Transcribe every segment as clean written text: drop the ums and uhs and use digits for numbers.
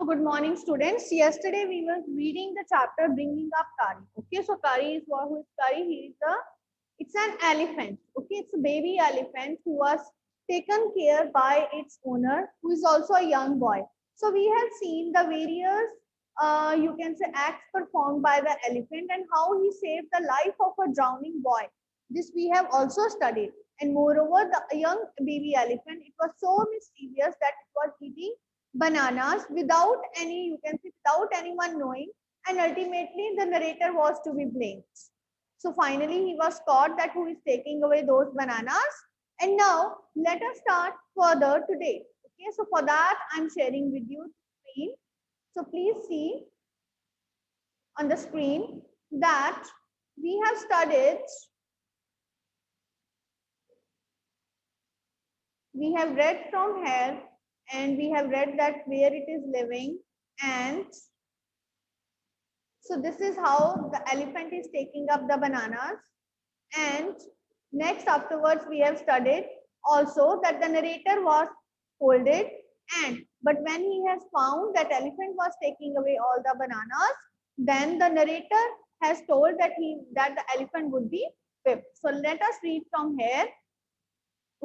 So good morning, students. Yesterday we were reading the chapter Bringing Up Kari. Okay, so Kari is who is Kari? It's an elephant. Okay, it's a baby elephant who was taken care by its owner, who is also a young boy. So we have seen the various, you can say, acts performed by the elephant and how he saved the life of a drowning boy. This we have also studied. And moreover, the young baby elephant, it was so mischievous that it was eating bananas without any, you can say, without anyone knowing, and ultimately the narrator was to be blamed. So finally he was caught that who is taking away those bananas. And now let us start further today. Okay, so for that I'm sharing with you the screen. So please see on the screen that we have studied, we have read from here, and we have read that where it is living. And so this is how the elephant is taking up the bananas. And next afterwards we have studied also that the narrator was scolded, and but when he has found that elephant was taking away all the bananas, then the narrator has told that the elephant would be whipped. So let us read from here.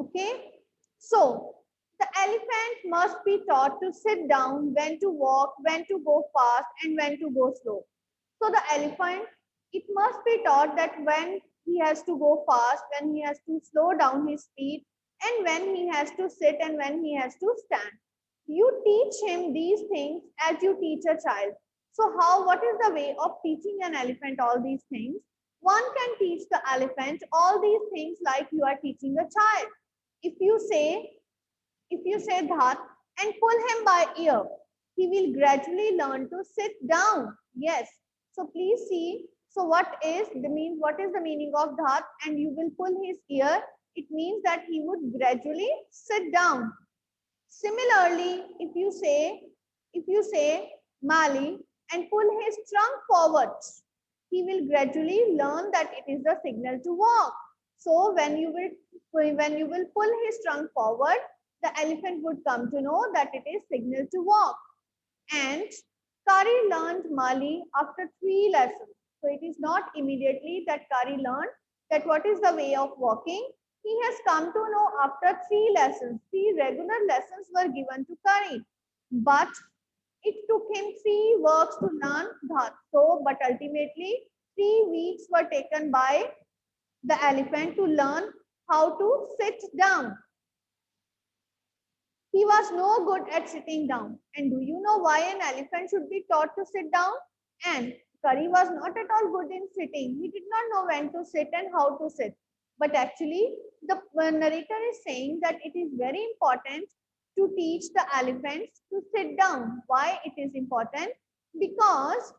Okay. So the elephant must be taught to sit down, when to walk, when to go fast, and when to go slow. So the elephant, it must be taught that when he has to go fast, when he has to slow down his speed, and when he has to sit and when he has to stand. You teach him these things as you teach a child. So what is the way of teaching an elephant all these things? One can teach the elephant all these things like you are teaching a child. If you say Dhat and pull him by ear, he will gradually learn to sit down. Yes. So please see. So what is the meaning of Dhat? And you will pull his ear. It means that he would gradually sit down. Similarly, if you say Mali and pull his trunk forward, he will gradually learn that it is the signal to walk. So when you will pull his trunk forward, the elephant would come to know that it is signal to walk. And Kari learned Mali after 3 lessons. So it is not immediately that Kari learned that what is the way of walking. He has come to know after 3 lessons. 3 regular lessons were given to Kari. But it took him 3 works to learn Dhat. So, but ultimately 3 weeks were taken by the elephant to learn how to sit down. He was no good at sitting down. And do you know why an elephant should be taught to sit down? And Kari was not at all good in sitting. He did not know when to sit and how to sit. But actually, the narrator is saying that it is very important to teach the elephants to sit down. Why it is important? Because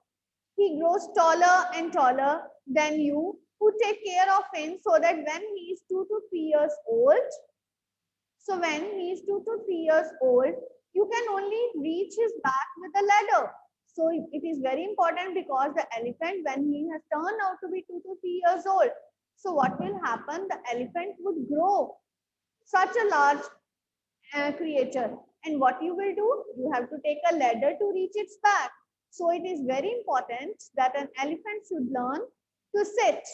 he grows taller and taller than you, who take care of him, so that when he is 2 to 3 years old, so when he is 2 to 3 years old, you can only reach his back with a ladder. So it is very important because the elephant, when he has turned out to be 2 to 3 years old, so what will happen? The elephant would grow such a large creature. And what you will do? You have to take a ladder to reach its back. So it is very important that an elephant should learn to sit.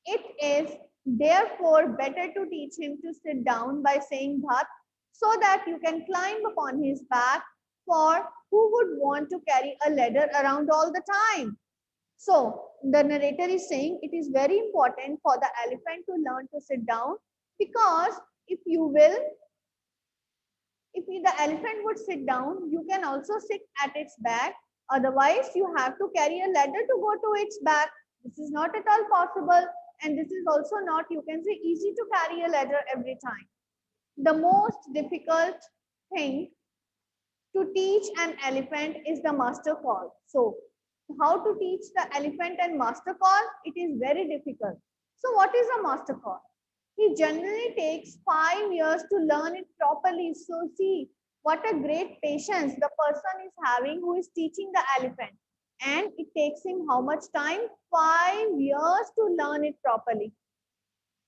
It is therefore better to teach him to sit down by saying Dhat, so that you can climb upon his back, for who would want to carry a ladder around all the time? So the narrator is saying it is very important for the elephant to learn to sit down, because if the elephant would sit down, you can also sit at its back. Otherwise, you have to carry a ladder to go to its back. This is not at all possible. And this is also not, you can say, easy to carry a ladder every time. The most difficult thing to teach an elephant is the master call. So how to teach the elephant and master call? It is very difficult. So what is a master call? It generally takes 5 years to learn it properly. So see what a great patience the person is having who is teaching the elephant. And it takes him how much time? 5 years to learn it properly.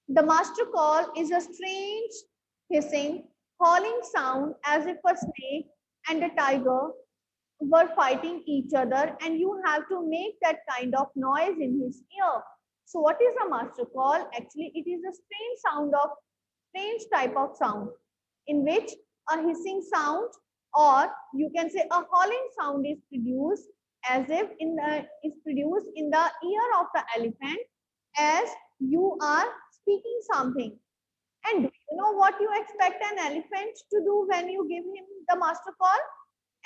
The master call is a strange hissing, calling sound as if a snake and a tiger were fighting each other, and you have to make that kind of noise in his ear. So what is a master call? Actually, it is a strange type of sound in which a hissing sound, or you can say a howling sound, is produced as if is produced in the ear of the elephant as you are speaking something. And do you know what you expect an elephant to do when you give him the master call?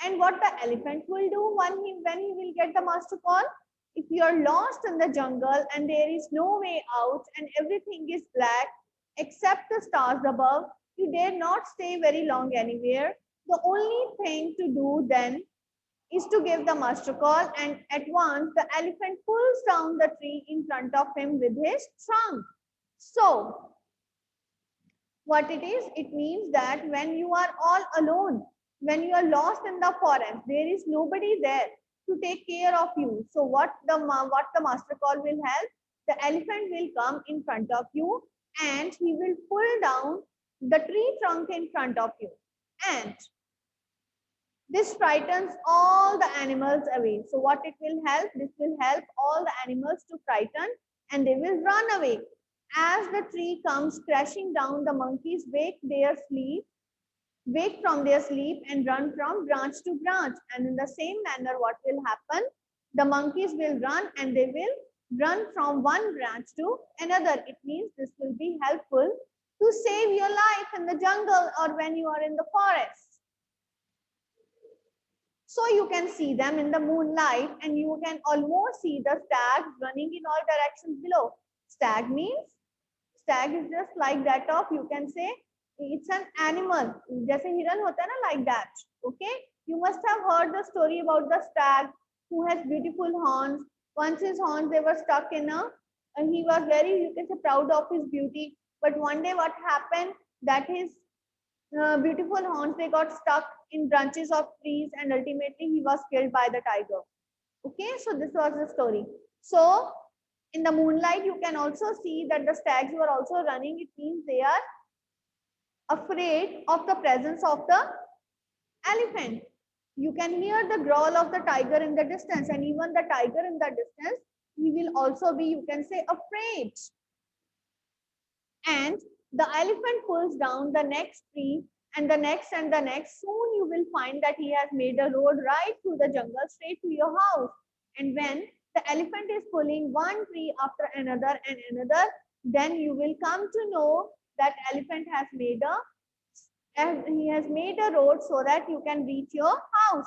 And what the elephant will do when he will get the master call? If you are lost in the jungle and there is no way out and everything is black except the stars above, you dare not stay very long anywhere. The only thing to do then is to give the master call, and at once the elephant pulls down the tree in front of him with his trunk. So what it is, it means that when you are all alone, when you are lost in the forest, there is nobody there to take care of you. So what the master call will help? The elephant will come in front of you and he will pull down the tree trunk in front of you, and this frightens all the animals away. So what it will help? This will help all the animals to frighten and they will run away. As the tree comes crashing down, the monkeys wake from their sleep and run from branch to branch. And in the same manner, what will happen? The monkeys will run and they will run from one branch to another. It means this will be helpful to save your life in the jungle or when you are in the forest. So you can see them in the moonlight and you can almost see the stags running in all directions below. Stag is just like that of, you can say, it's an animal. जैसे हिरन होता है ना, like that. Okay. You must have heard the story about the stag who has beautiful horns. Once his horns, they were stuck in and he was very, you can say, proud of his beauty. But one day what happened, that his beautiful horns, they got stuck in branches of trees and ultimately he was killed by the tiger. Okay, so this was the story. So in the moonlight, you can also see that the stags were also running. It means they are afraid of the presence of the elephant. You can hear the growl of the tiger in the distance, and even the tiger in the distance, he will also be, you can say, afraid. And the elephant pulls down the next tree and the next and the next. Soon you will find that he has made a road right through the jungle straight to your house. And when the elephant is pulling one tree after another and another, then you will come to know that elephant has made a road so that you can reach your house.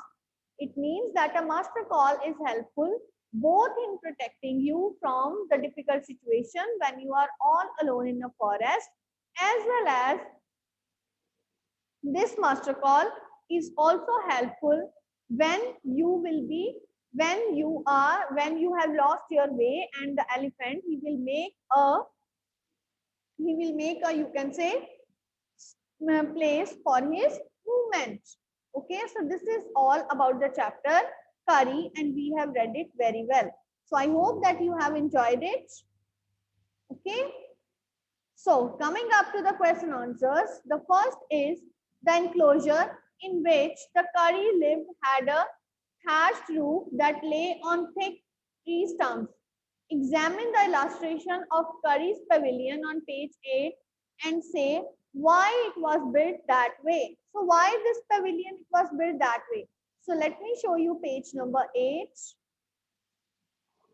It means that a master call is helpful both in protecting you from the difficult situation when you are all alone in a forest, as well as this master call is also helpful when you have lost your way, and the elephant, he will make a, you can say, place for his movement. Okay, so this is all about the chapter Curry, and we have read it very well. So I hope that you have enjoyed it. Okay. So coming up to the question answers, the first is the enclosure in which the Curry lived had a thatched roof that lay on thick tree stumps. Examine the illustration of Curry's pavilion on page 8 and say why it was built that way. So why this pavilion it was built that way? So let me show you page number 8.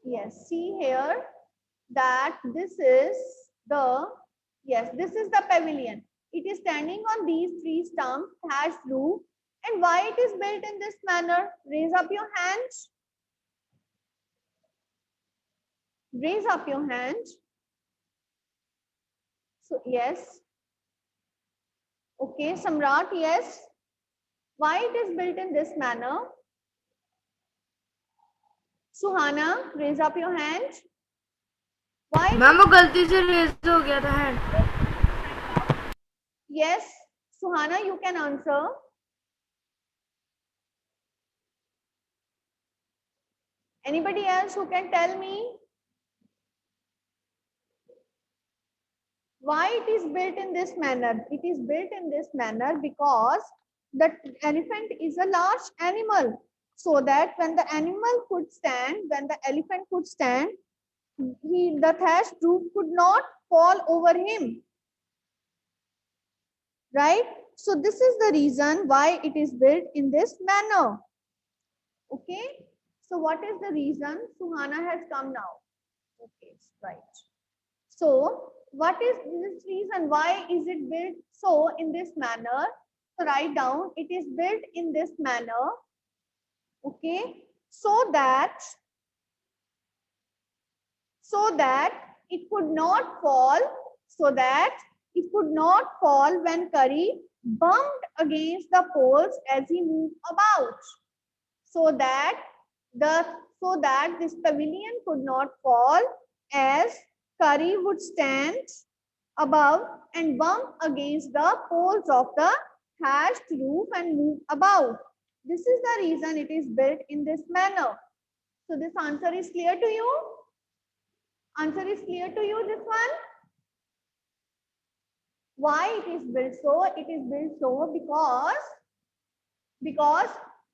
Yes, see here that this is the pavilion. It is standing on these three stumps, thatched roof. And why it is built in this manner? Raise up your hands. Raise up your hand. So yes. Okay, Samrat, yes. Why it is built in this manner? Suhana, raise up your hand. Why? Ma'am वो गलती से raise हो गया था hand. Yes, Suhana, you can answer. Anybody else who can tell me why it is built in this manner? It is built in this manner because the elephant is a large animal. so that when the animal could stand, when the elephant could stand, the thatched roof could not fall over him, right? So this is the reason why it is built in this manner. Okay, so what is the reason? Suhana has come now. Okay, right. So what is this reason? Why is it built so in this manner? So write down, it is built in this manner, okay, so that it could not fall, so that it could not fall when Curry bumped against the poles as he moved about. So that this pavilion could not fall as Curry would stand above and bump against the poles of the thatched roof and move about. This is the reason it is built in this manner. So this answer is clear to you? Answer is clear to you, this one? Why it is built so? It is built so because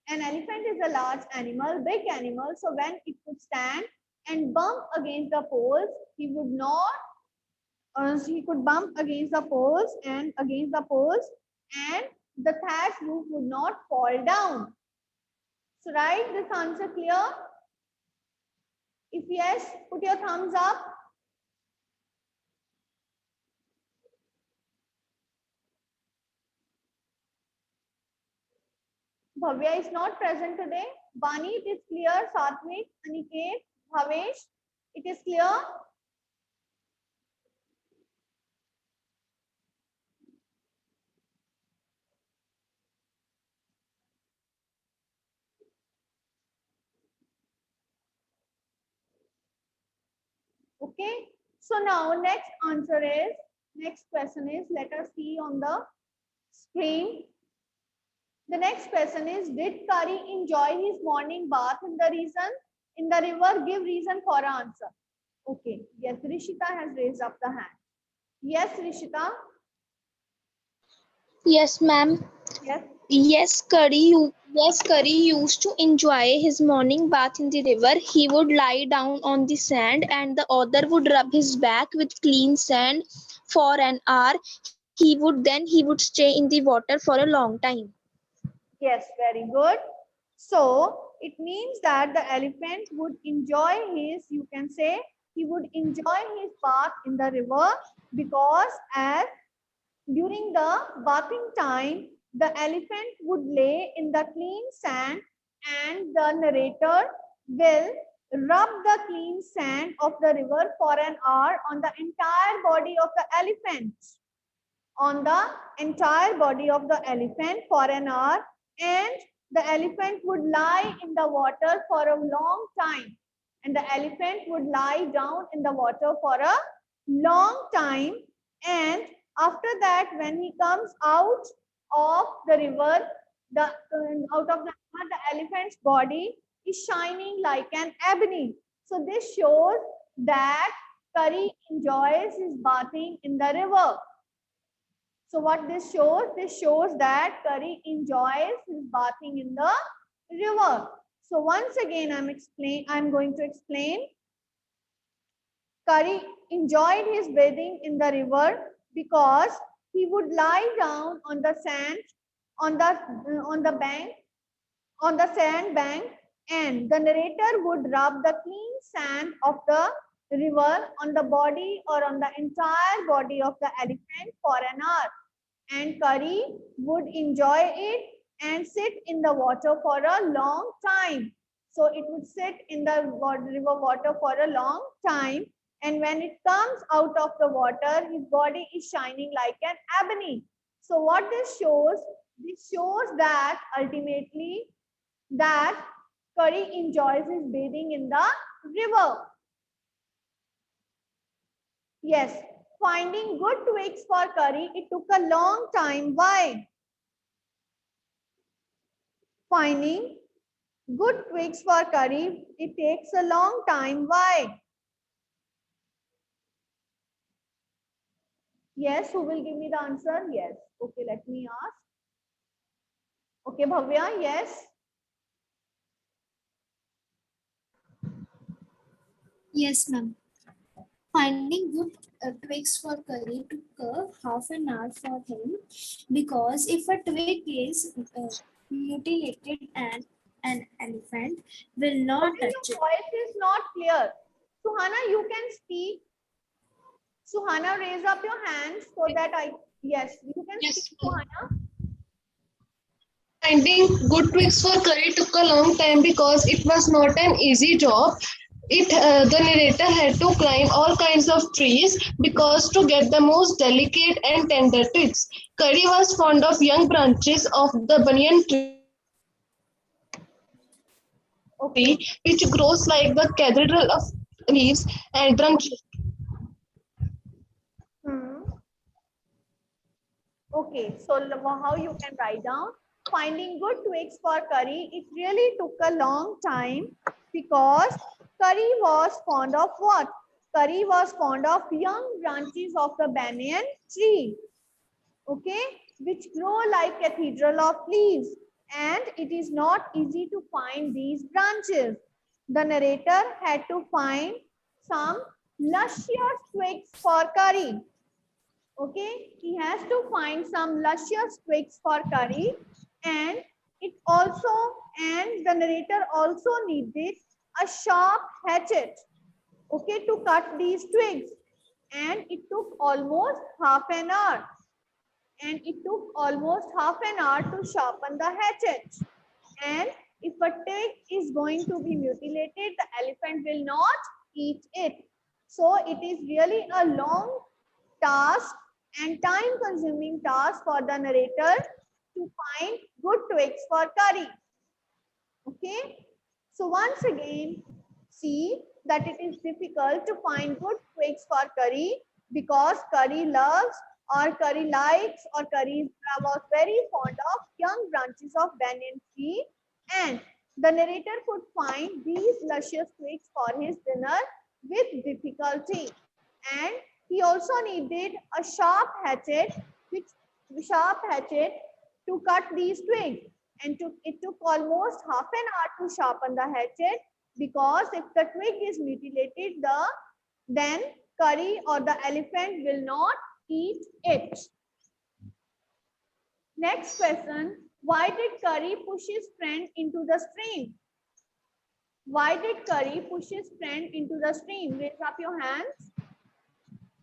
an elephant is a large animal, big animal. So when it could stand and bump against the poles, he would not, he could bump against the poles and the thatched roof would not fall down. So right, this answer clear? If yes, put your thumbs up. Bhavya is not present today. Bani, it is clear. Satvik, Aniket, Bhavesh, it is clear. Okay. So now next question is, let us see on the screen. The next question is, did Kari enjoy his morning bath in the river? Give reason for answer. Okay. Yes, Rishita has raised up the hand. Yes, Rishita. Yes, ma'am. Yes. Yes, Curry used to enjoy his morning bath in the river. He would lie down on the sand and the other would rub his back with clean sand for an hour. He would stay in the water for a long time. Yes, very good. So it means that the elephant would enjoy his, you can say, he would enjoy his bath in the river because as during the bathing time, the elephant would lay in the clean sand and the narrator will rub the clean sand of the river for an hour on the entire body of the elephant. On the entire body of the elephant for an hour, and the elephant would lie in the water for a long time, and the elephant would lie down in the water for a long time, and after that when he comes out of the river, the elephant's body is shining like an ebony. So this shows that Curry enjoys his bathing in the river. So what this shows? This shows that Curry enjoys his bathing in the river. So once again, I'm going to explain. Curry enjoyed his bathing in the river because he would lie down on the sand, on the sand bank, and the narrator would rub the clean sand of the river on the body or on the entire body of the elephant for an hour. And Curry would enjoy it and sit in the water for a long time. So it would sit in the river water for a long time. And when it comes out of the water, his body is shining like an ebony. So what this shows that ultimately that Curry enjoys his bathing in the river. Yes, finding good twigs for Curry, it took a long time. Why? Finding good twigs for Curry, it takes a long time. Why? Yes, who will give me the answer? Yes. Okay, let me ask. Okay, Bhavya, yes. Yes, ma'am. Finding good twigs for curry took half an hour for him because if a twig is mutilated and an elephant will not Sorry, your touch it. voice is not clear. Suhana, you can speak. Suhana, raise up your hands so that yes, you can Yes, speak, Suhana. finding good twigs for curry took a long time because it was not an easy job. The narrator had to climb all kinds of trees because to get the most delicate and tender twigs. Curry was fond of young branches of the banyan tree, Okay. which grows like the cathedral of leaves and branches. Hmm. Okay, so how you can write down? Finding good twigs for curry, it really took a long time because curry was fond of what? Curry was fond of young branches of the banyan tree, okay, which grow like cathedral of leaves, and it is not easy to find these branches. The narrator had to find some luscious twigs for curry. Okay, he has to find some luscious twigs for curry, and the narrator also needed a sharp hatchet, okay, to cut these twigs, and it took almost half an hour. And it took almost half an hour to sharpen the hatchet. And if a twig is going to be mutilated, the elephant will not eat it. So it is really a long task and time consuming task for the narrator to find good twigs for curry. Okay. So once again, see that it is difficult to find good twigs for curry because curry loves or curry likes or curry was very fond of young branches of banyan tree, and the narrator could find these luscious twigs for his dinner with difficulty. And he also needed a sharp hatchet to cut these twigs, and it took almost half an hour to sharpen the hatchet because if the twig is mutilated, then curry or the elephant will not eat it. Next question, why did curry push his friend into the stream? Why did curry push his friend into the stream? Raise up your hands.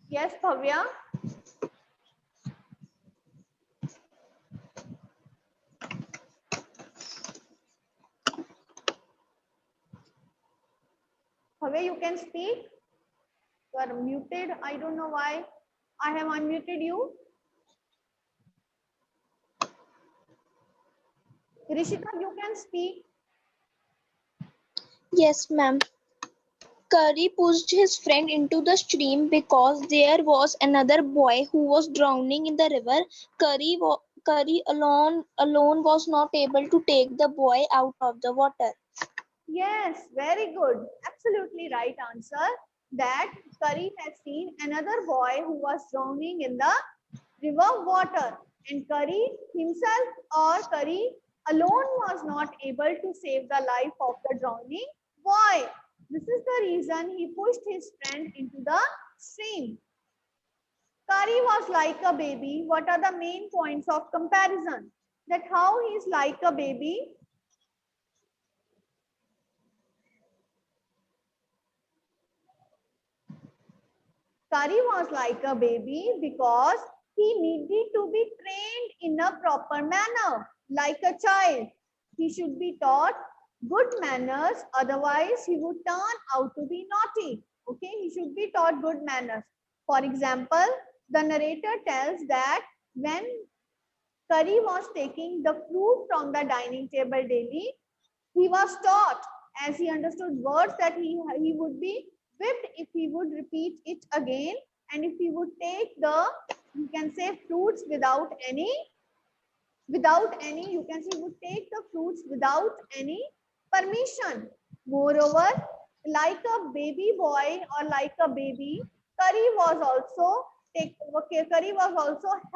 Yes, Bhavya. Bhavya, you can speak. You are muted. I don't know why I have unmuted you. Rishika, you can speak. Yes, ma'am. Curry pushed his friend into the stream because there was another boy who was drowning in the river. Curry alone was not able to take the boy out of the water. Yes, very good. Absolutely right answer. That Curry has seen another boy who was drowning in the river water, and Curry himself or Curry alone was not able to save the life of the drowning boy. This is the reason he pushed his friend into the stream. Curry was like a baby. What are the main points of comparison? That how he is like a baby. Curry was like a baby because he needed to be trained in a proper manner, like a child. He should be taught good manners, otherwise he would turn out to be naughty. Okay, he should be taught good manners. For example, the narrator tells that when Curry was taking the fruit from the dining table daily, he was taught, as he understood words, that he would be whipped if he would repeat it again, and if he would take the, you can say, fruits without any, you can say, he would take the fruits without any permission. Moreover, like a baby boy or like a baby, Curry was also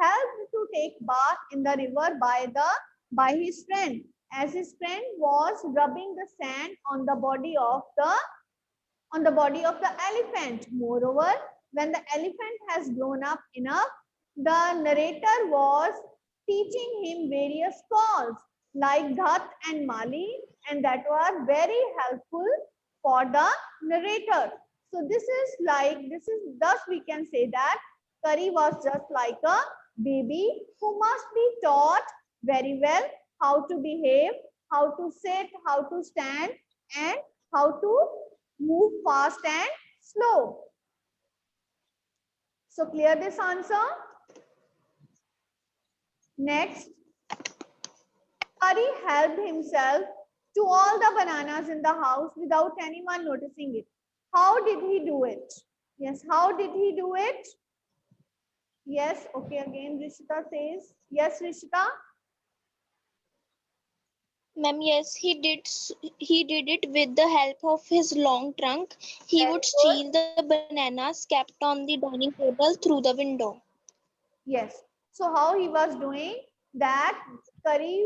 helped to take bath in the river by his friend, as his friend was rubbing the sand on the body of the on the body of the elephant. Moreover, when the elephant has grown up enough, the narrator was teaching him various calls like Dhat and Mali, and that was very helpful for the narrator. So thus we can say that Kari was just like a baby who must be taught very well how to behave, how to sit, how to stand, and how to move fast and slow. So clear this answer? Next, Kari helped himself to all the bananas in the house without anyone noticing it. How did he do it? Yes, how did he do it? Yes, okay, again Rishita says. Yes, Rishita? Ma'am, yes, he did it with the help of his long trunk. He Very would good. steal the bananas kept on the dining table through the window. Yes. So how he was doing that? Kari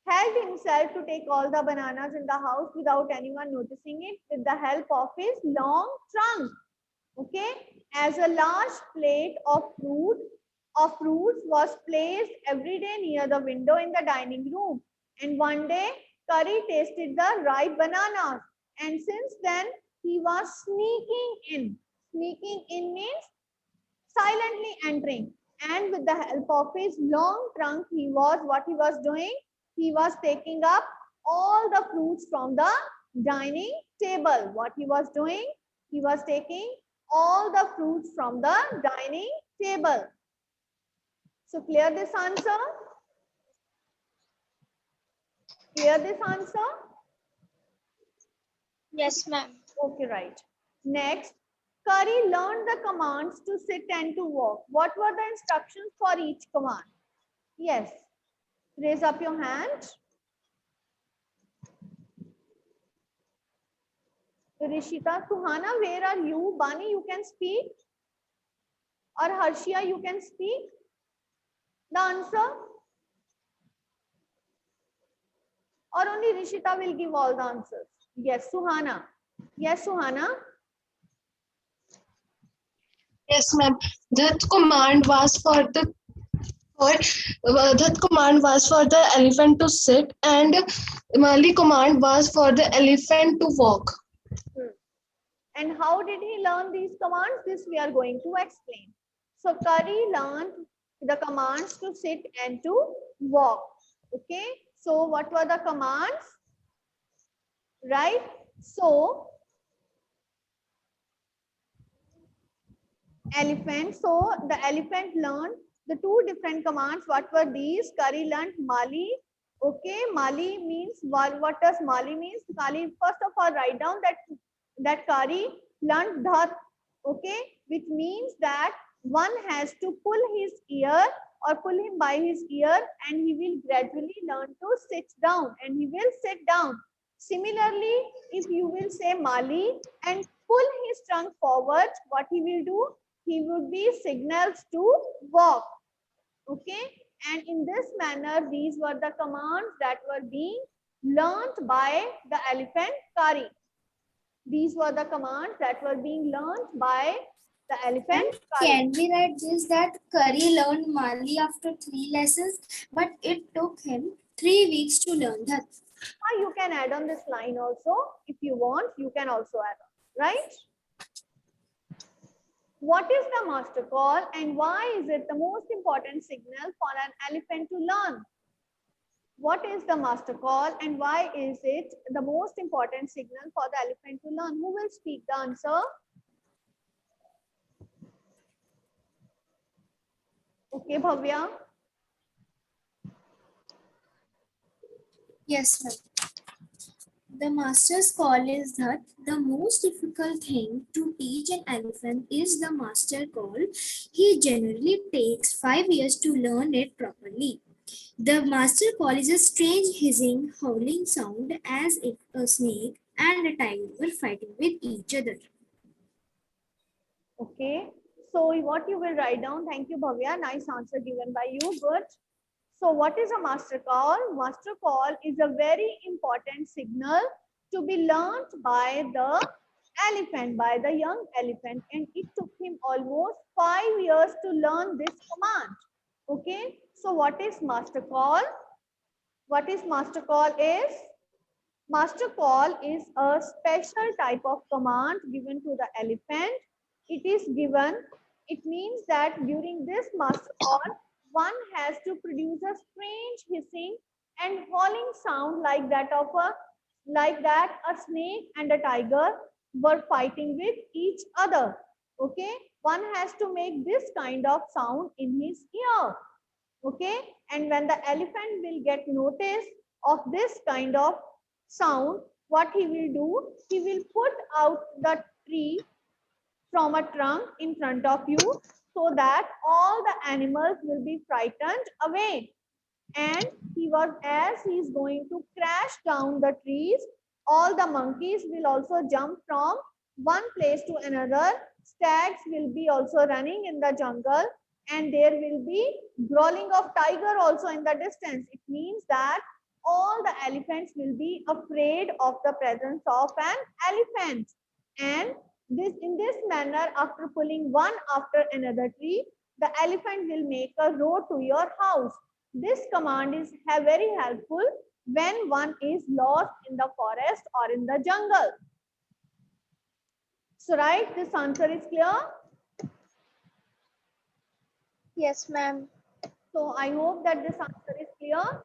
held himself to take all the bananas in the house without anyone noticing it with the help of his long trunk. Okay. As a large plate of fruits was placed every day near the window in the dining room. And one day, Kari tasted the ripe bananas. And since then, he was sneaking in. Sneaking in means silently entering. And with the help of his long trunk, what he was doing? He was taking up all the fruits from the dining table. What he was doing? He was taking all the fruits from the dining table. So clear this answer? Clear this answer? Yes, ma'am. Okay, right. Next, Kari learned the commands to sit and to walk. What were the instructions for each command? Yes. Raise up your hand. Rishita, Suhana, where are you? Bani, you can speak. Or Harshia, you can speak. The answer? Or only Rishita will give all the answers? Yes, Suhana. Yes, Suhana. Yes, ma'am. That command was for the elephant to sit, and Mali command was for the elephant to walk. And how did he learn these commands? This we are going to explain. So Kari learned the commands to sit and to walk. Okay. So what were the commands? Right. So elephant. So the elephant learned the two different commands. What were these? Kari learned Mali. Okay. Mali means what does Mali means? Kali, first of all, write down that Kari learned Dhat, okay, which means that one has to pull his ear or pull him by his ear, and he will gradually learn to sit down, and he will sit down. Similarly, if you will say Mali and pull his trunk forward, what he will do? He would be signals to walk, okay. And in this manner, these were the commands that were being learned by the elephant Kari. These were the commands that were being learned by the elephant Kari. Can we write this that Kari learned Mali after 3 lessons, but it took him 3 weeks to learn that? You can add on this line also. If you want, you can also add on, right? What is the master call and why is it the most important signal for an elephant to learn? What is the master call and why is it the most important signal for the elephant to learn? Who will speak the answer? Okay, Bhavya. Yes, ma'am. The master's call is that the most difficult thing to teach an elephant is the master call. He generally takes 5 years to learn it properly. The master call is a strange hissing, howling sound as if a snake and a tiger were fighting with each other. Okay. So what you will write down? Thank you, Bhavya. Nice answer given by you. Good. So what is a master call? Master call is a very important signal to be learnt by the elephant, by the young elephant, and it took him almost 5 years to learn this command. Okay, so what is master call? What is master call is? Master call is a special type of command given to the elephant. It is given, it means that during this master call, one has to produce a strange hissing and howling sound like that a snake and a tiger were fighting with each other. Okay, one has to make this kind of sound in his ear. Okay, and when the elephant will get notice of this kind of sound, what he will do, he will put out the tree from a trunk in front of you so that all the animals will be frightened away. And as he is going to crash down the trees, all the monkeys will also jump from one place to another. Stags will be also running in the jungle, and there will be growling of tiger also in the distance. It means that all the elephants will be afraid of the presence of an elephant. And in this manner, after pulling one after another tree, the elephant will make a road to your house. This command is very helpful when one is lost in the forest or in the jungle. So, right, this answer is clear? Yes, ma'am. So, I hope that this answer is clear.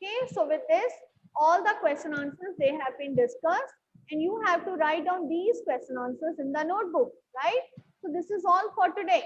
Okay, so with this, all the question answers, they have been discussed, and you have to write down these question answers in the notebook, right? So, this is all for today.